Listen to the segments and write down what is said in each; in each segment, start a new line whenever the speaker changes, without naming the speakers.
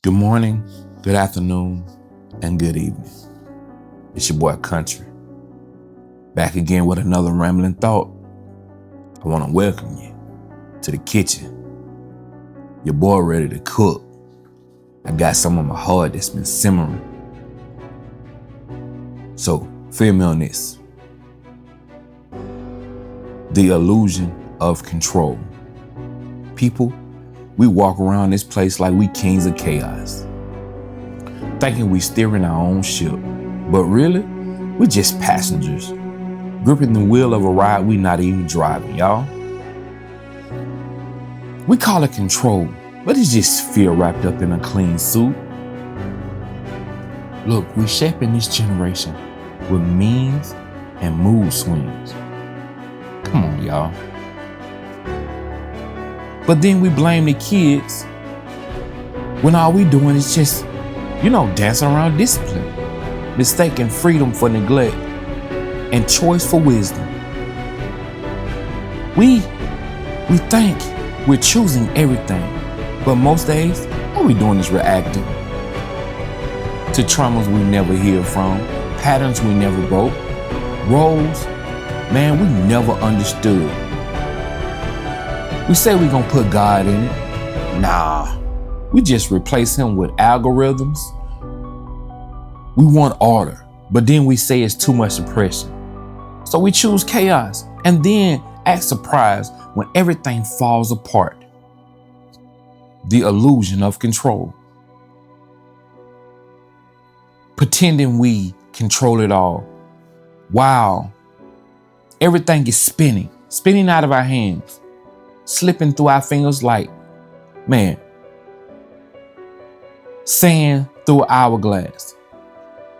Good morning, good afternoon, and good evening. It's your boy Country, back again with another rambling thought. I want to welcome you to the kitchen. Your boy ready to cook. I got some on my heart that's been simmering. So, feel me on this. The illusion of control. People, we walk around this place like we kings of chaos, thinking we steering our own ship, but really, we're just passengers, gripping the wheel of a ride we not even driving, y'all. We call it control, but it's just fear wrapped up in a clean suit. Look, we're shaping this generation with memes and mood swings. Come on, y'all. But then we blame the kids when all we doing is just, dancing around discipline, mistaking freedom for neglect and choice for wisdom. We think we're choosing everything, but most days, all we doing is reacting to traumas we never healed from, patterns we never broke, roles, man, we never understood. We say we gonna put God in it. Nah, we just replace him with algorithms. We want order, but then we say it's too much oppression. So we choose chaos and then act surprised when everything falls apart. The illusion of control. Pretending we control it all. Wow, everything is spinning out of our hands, slipping through our fingers like, sand through an hourglass.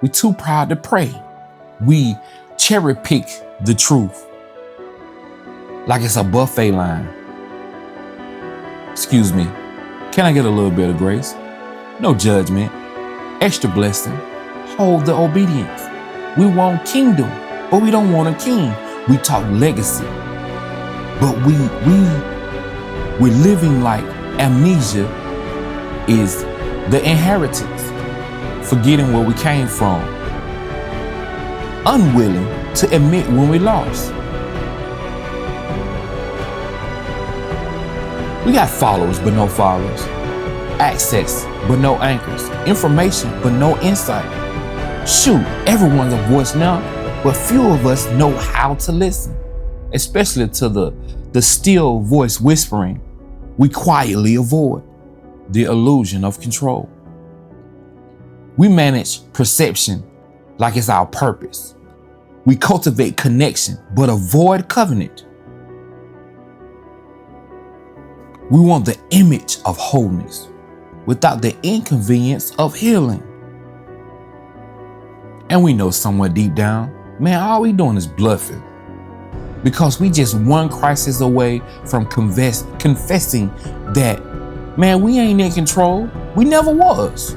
We too proud to pray. We cherry pick the truth like it's a buffet line. Excuse me, can I get a little bit of grace? No judgment, extra blessing, hold the obedience. We want kingdom, but we don't want a king. We talk legacy, but we're living like amnesia is the inheritance, forgetting where we came from, unwilling to admit when we lost. We got followers but no followers, access but no anchors, information but no insight. Shoot, everyone's a voice now, but few of us know how to listen, especially to the still voice whispering we quietly avoid. The illusion of control. We manage perception like it's our purpose. We cultivate connection but avoid covenant. We want the image of wholeness without the inconvenience of healing. And we know somewhere deep down, all we doing is bluffing, because we just one crisis away from confessing that, we ain't in control. We never was.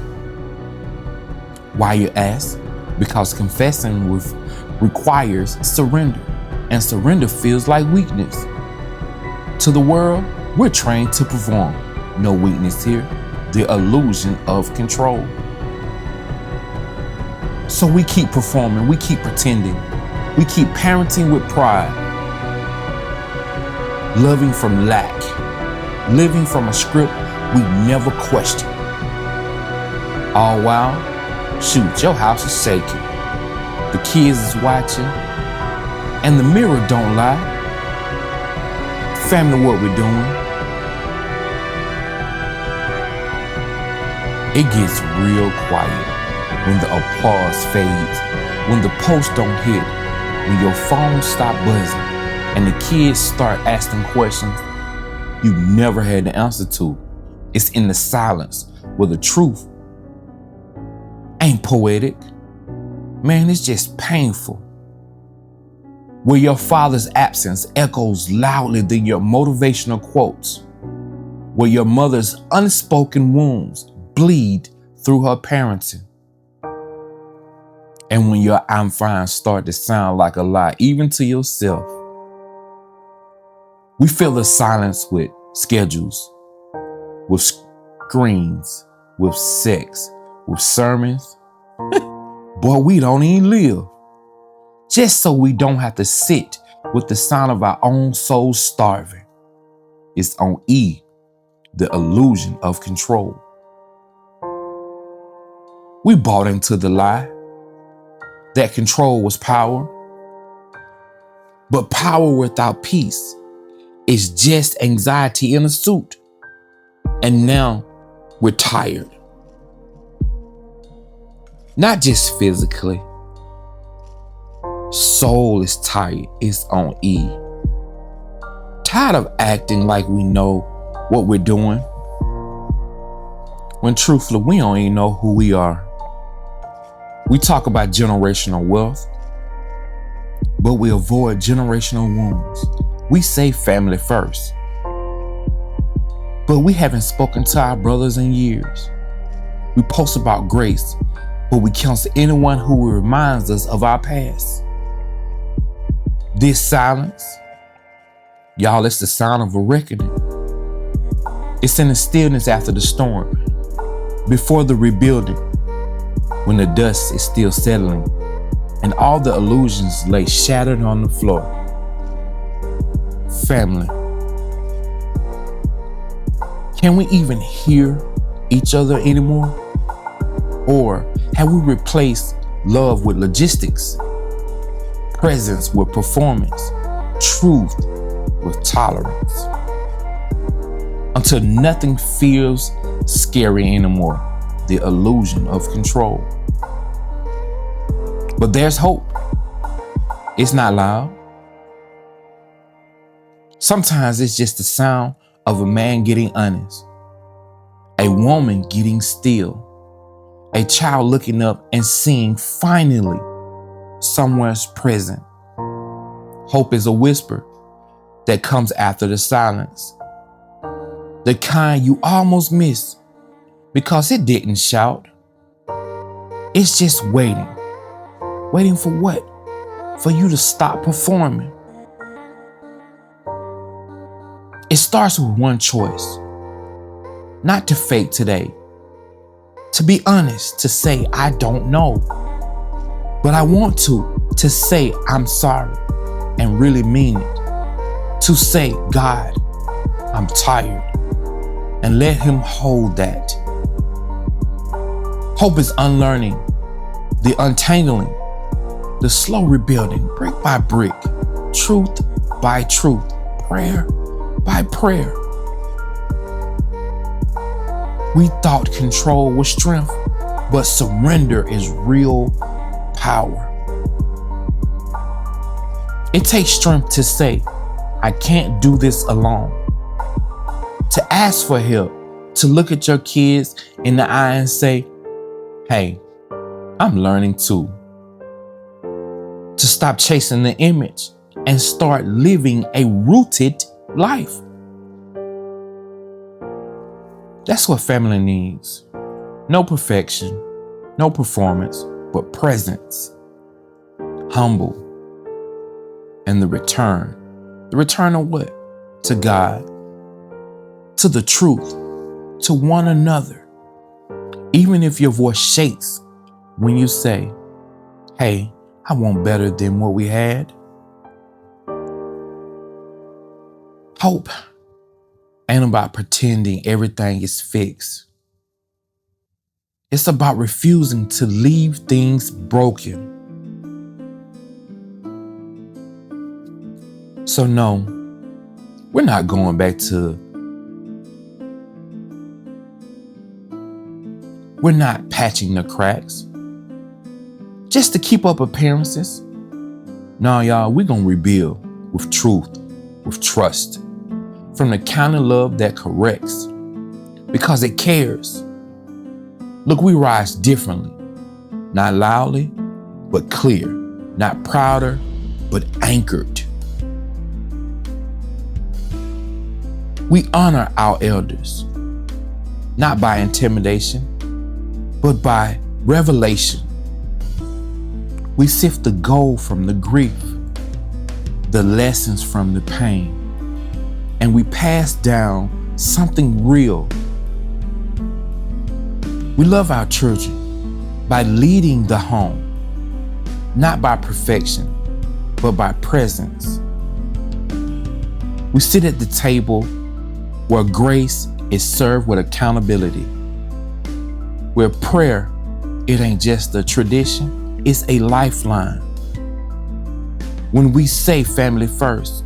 Why, you ask? Because confessing requires surrender, and surrender feels like weakness. To the world, we're trained to perform. No weakness here. The illusion of control. So we keep performing, we keep pretending, we keep parenting with pride, loving from lack, living from a script we never questioned. All while, shoot, your house is shaking, the kids is watching, and the mirror don't lie. Family, what we're doing. It gets real quiet when the applause fades, when the post don't hit, when your phone stop buzzing, and the kids start asking questions you never had the answer to. It's in the silence where the truth ain't poetic. It's just painful. Where your father's absence echoes loudly than your motivational quotes. Where your mother's unspoken wounds bleed through her parenting. And when your I'm fine start to sound like a lie, even to yourself. We fill the silence with schedules, with screens, with sex, with sermons. Boy, we don't even live. Just so we don't have to sit with the sound of our own souls starving. It's on E, the illusion of control. We bought into the lie that control was power. But power without peace is just anxiety in a suit. And now we're tired. Not just physically. Soul is tired. It's on E. Tired of acting like we know what we're doing, when truthfully we don't even know who we are. We talk about generational wealth, but we avoid generational wounds. We say family first, but we haven't spoken to our brothers in years. We post about grace, but we counsel anyone who reminds us of our past. This silence, y'all, it's the sound of a reckoning. It's in the stillness after the storm, before the rebuilding, when the dust is still settling and all the illusions lay shattered on the floor. Family, can we even hear each other anymore? Or have we replaced love with logistics, presence with performance, truth with tolerance, until nothing feels scary anymore? The illusion of control. But there's hope. It's not loud. Sometimes it's just the sound of a man getting honest, a woman getting still, a child looking up and seeing finally someone's present. Hope is a whisper that comes after the silence, the kind you almost miss because it didn't shout. It's just waiting. Waiting for what? For you to stop performing. It starts with one choice. Not to fake today. To be honest, to say I don't know. But I want to say I'm sorry and really mean it. To say, God, I'm tired, and let Him hold that. Hope is unlearning, the untangling, the slow rebuilding, brick by brick, truth by truth, prayer by prayer. We thought control was strength, but surrender is real power. It takes strength to say, I can't do this alone. To ask for help, to look at your kids in the eye and say, hey, I'm learning too. To stop chasing the image and start living a rooted life. That's what family needs. No perfection, no performance, but presence. Humble. And the return. The return of what? To God. To the truth. To one another. Even if your voice shakes when you say, hey, I want better than what we had. Hope ain't about pretending everything is fixed. It's about refusing to leave things broken. So no, we're not going back to, we're not patching the cracks just to keep up appearances. No, y'all, we're going to rebuild with truth, with trust, from the kind of love that corrects, because it cares. Look, we rise differently, not loudly, but clear, not prouder, but anchored. We honor our elders, not by intimidation, but by revelation. We sift the gold from the grief, the lessons from the pain, and we pass down something real. We love our children by leading the home, not by perfection, but by presence. We sit at the table where grace is served with accountability, where prayer, it ain't just a tradition, it's a lifeline. When we say family first,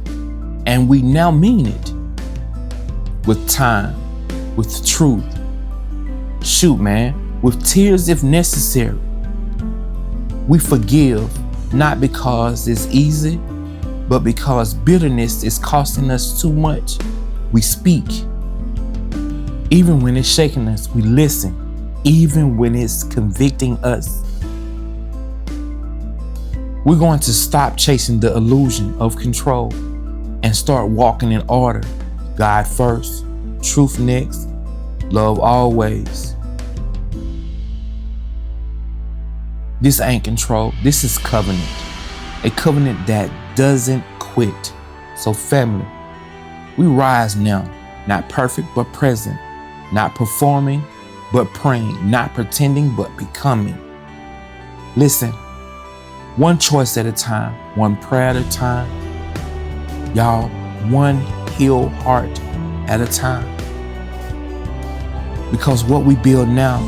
and we now mean it, with time, with truth, shoot man, with tears if necessary. We forgive not because it's easy, but because bitterness is costing us too much. We speak. Even when it's shaking us, we listen. Even when it's convicting us. We're going to stop chasing the illusion of control and start walking in order. God first, truth next, love always. This ain't control, this is covenant. A covenant that doesn't quit. So family, we rise now, not perfect but present, not performing but praying, not pretending but becoming. Listen, one choice at a time, one prayer at a time. Y'all, one healed heart at a time. Because what we build now,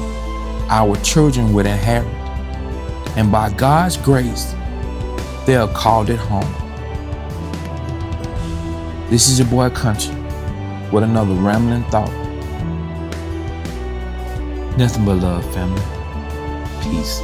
our children will inherit. And by God's grace, they'll call it home. This is your boy Country with another rambling thought. Nothing but love, family. Peace.